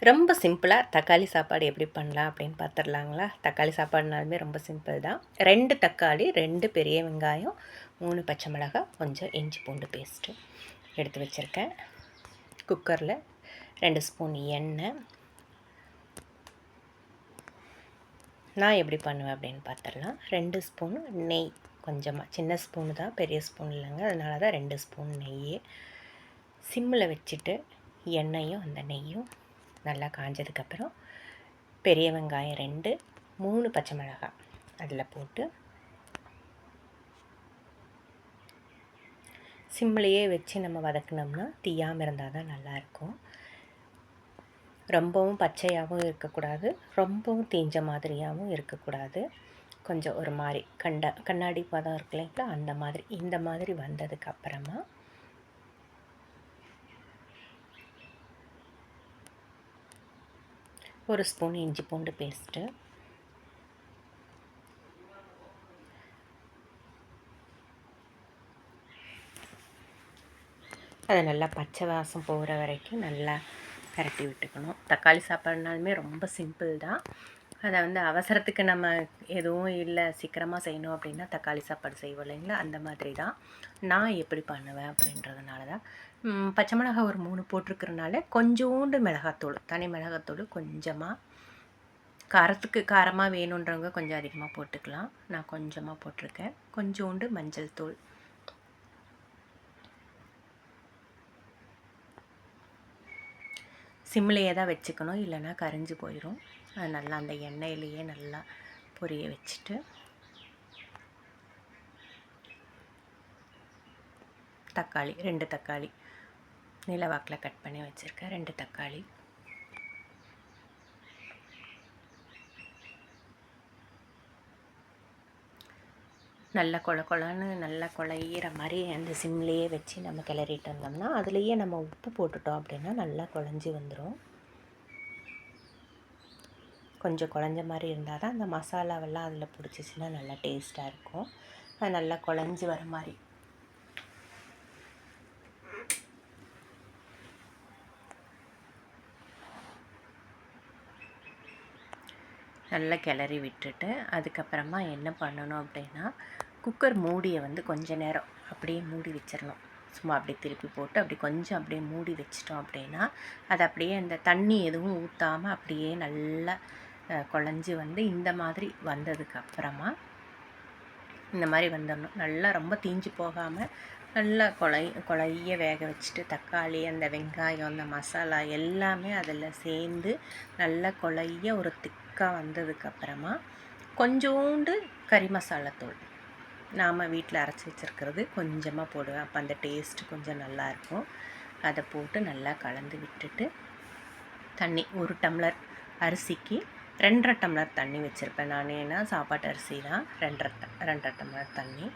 ரொம்ப சிம்பிளாக தக்காளி சாப்பாடு எப்படி பண்ணலாம் அப்படின்னு பார்த்துடலாங்களா? தக்காளி சாப்பாடுனாலுமே ரொம்ப சிம்பிள் தான். 2 தக்காளி, 2 பெரிய வெங்காயம், 3 பச்சை மிளகாய், கொஞ்சம் இஞ்சி பூண்டு பேஸ்ட்டு எடுத்து வச்சுருக்கேன். குக்கரில் 2 ஸ்பூன் எண்ணெய். நான் எப்படி பண்ணுவேன் அப்படின்னு பார்த்துடலாம். 2 ஸ்பூன் நெய், கொஞ்சமாக சின்ன ஸ்பூனு தான், பெரிய ஸ்பூன் இல்லைங்க. அதனால தான் 2 ஸ்பூன் நெய். சிம்மில் வச்சுட்டு எண்ணெயும் அந்த நெய்யும் நல்லா காஞ்சதுக்கப்புறம் பெரிய வெங்காயம் 2, 3 பச்சை மிளகாய் அதில் போட்டு சிம்லேயே வச்சு நம்ம வதக்கினோம்னா தீயாமல் இருந்தால் தான் நல்லாயிருக்கும். ரொம்பவும் பச்சையாகவும் இருக்கக்கூடாது, ரொம்பவும் தீஞ்ச மாதிரியாகவும் இருக்கக்கூடாது. கொஞ்சம் ஒரு மாதிரி கண்ணாடி பதம் இருக்கு இல்லைங்களா, அந்த மாதிரி இந்த மாதிரி வந்ததுக்கப்புறமா ஒரு ஸ்பூன் இஞ்சி பூண்டு பேஸ்ட்டு, அதை நல்லா பச்சை வாசம் போகிற வரைக்கும் நல்லா பரட்டி விட்டுக்கணும். தக்காளி சாப்பாடுனாலுமே ரொம்ப சிம்பிள் தான். அதை வந்து அவசரத்துக்கு நம்ம எதுவும் இல்லை சீக்கிரமாக செய்யணும் அப்படின்னா தக்காளி சாப்பாடு செய்வோம் இல்லைங்களா, அந்த மாதிரி தான் நான் எப்படி பண்ணுவேன் அப்படின்றதுனால தான். பச்சை மிளகாய் ஒரு 3 போட்டிருக்கிறனால கொஞ்சோண்டு மிளகாத்தூள், தனி மிளகாத்தூள் கொஞ்சமாக, காரத்துக்கு காரமாக வேணுன்றவங்க கொஞ்சம் அதிகமாக போட்டுக்கலாம். நான் கொஞ்சமாக போட்டிருக்கேன். கொஞ்சோண்டு மஞ்சள் தூள், சிம்லேயே தான் வச்சுக்கணும், இல்லைன்னா கரிஞ்சு போயிடும். அது நல்லா அந்த எண்ணெயிலேயே நல்லா பொரிய வச்சுட்டு தக்காளி 2 தக்காளி நீலவாக்கில் கட் பண்ணி வச்சுருக்கேன். 2 தக்காளி நல்லா கொழன்னு நல்லா குழையிற மாதிரி அந்த சிம்லேயே வச்சு நம்ம கிளறிட்டு வந்தோம்னா அதுலேயே நம்ம உப்பு போட்டுட்டோம் அப்படின்னா நல்லா குழஞ்சி வந்துடும். கொஞ்சம் குழஞ்ச மாதிரி இருந்தால் தான் அந்த மசாலாவெல்லாம் அதில் பிடிச்சிச்சின்னா நல்லா டேஸ்ட்டாக இருக்கும். அது நல்லா குழஞ்சி வர மாதிரி நல்லா கிளறி விட்டுட்டு அதுக்கப்புறமா என்ன பண்ணணும் அப்படின்னா குக்கர் மூடியை வந்து கொஞ்ச நேரம் அப்படியே மூடி வச்சிடணும். சும்மா அப்படியே திருப்பி போட்டு அப்படி கொஞ்சம் அப்படியே மூடி வச்சிட்டோம் அப்படின்னா அது அப்படியே அந்த தண்ணி எதுவும் ஊற்றாமல் அப்படியே நல்லா குழஞ்சி வந்து இந்த மாதிரி வந்ததுக்கப்புறமா இந்த மாதிரி வந்துடணும். நல்லா ரொம்ப தீஞ்சு போகாமல் நல்லா குழைய வேக வச்சுட்டு தக்காளி அந்த வெங்காயம் அந்த மசாலா எல்லாமே அதில் சேர்ந்து நல்லா குழைய ஒரு திக்காக வந்ததுக்கப்புறமா கொஞ்சோண்டு கறி மசாலாத்தூள் நாம் வீட்டில் அரைச்சி வச்சுருக்கிறது கொஞ்சமாக போடுவேன். அப்போ அந்த டேஸ்ட்டு கொஞ்சம் நல்லாயிருக்கும். அதை போட்டு நல்லா கலந்து விட்டுட்டு தண்ணி 1 டம்ளர் அரிசிக்கு 2.5 டம்ளர் தண்ணி வச்சுருப்பேன் நான். ஏன்னா சாப்பாட்டு அரிசி தான். 2.5 டம்ளர் தண்ணி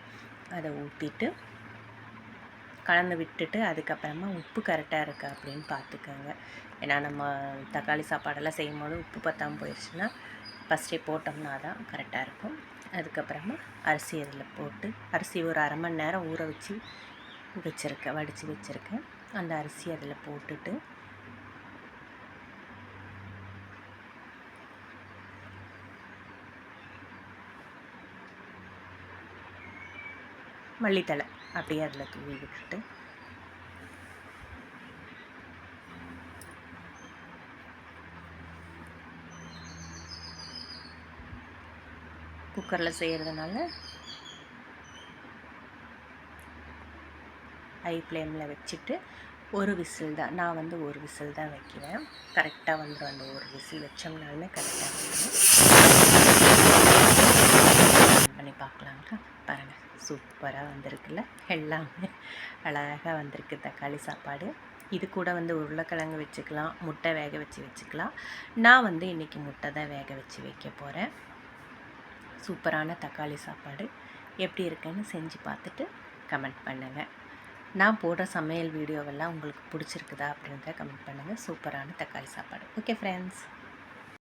அதை ஊற்றிட்டு கலந்து விட்டுட்டு அதுக்கப்புறமா உப்பு கரெக்டாக இருக்கா அப்படின்னு பார்த்துக்கோங்க. ஏன்னா நம்ம தக்காளி சாப்பாடெல்லாம் செய்யும் போது உப்பு பற்றாமல் போயிடுச்சுன்னா ஃபஸ்ட்டே போட்டோம்னா தான் கரெக்டாக இருக்கும். அதுக்கப்புறமா அரிசி அதில் போட்டு அரிசி ஒரு அரை மணி நேரம் ஊற வச்சு வச்சுருக்கேன், வடித்து வச்சுருக்கேன். அந்த அரிசி அதில் போட்டுட்டு மல்லித்தலை அப்படியே அதில் தூவி விட்டுட்டு குக்கரில் செய்கிறதுனால ஹை ஃப்ளேமில் வச்சுட்டு ஒரு விசில் தான், நான் வந்து ஒரு விசில் தான் வைக்கிறேன். கரெக்டாக வந்துடும். அந்த ஒரு விசில் வச்சோம்னாலுமே கரெக்டாக வந்துடும். பண்ணி பார்க்கலாங்களா? பாருங்கள், சூப்பராக வந்திருக்குல்ல, எல்லாமே அழகாக வந்திருக்கு தக்காளி சாப்பாடு. இது கூட வந்து உருளைக்கிழங்கு வச்சுக்கலாம், முட்டை வேக வச்சுக்கலாம். நான் வந்து இன்றைக்கி முட்டை தான் வேக வச்சு வைக்க போகிறேன். சூப்பரான தக்காளி சாப்பாடு எப்படி இருக்குன்னு செஞ்சு பார்த்துட்டு கமெண்ட் பண்ணுங்கள். நான் போடுற சமையல் வீடியோவெல்லாம் உங்களுக்கு பிடிச்சிருக்குதா அப்படின்றத கமெண்ட் பண்ணுங்கள். சூப்பரான தக்காளி சாப்பாடு. Okay friends.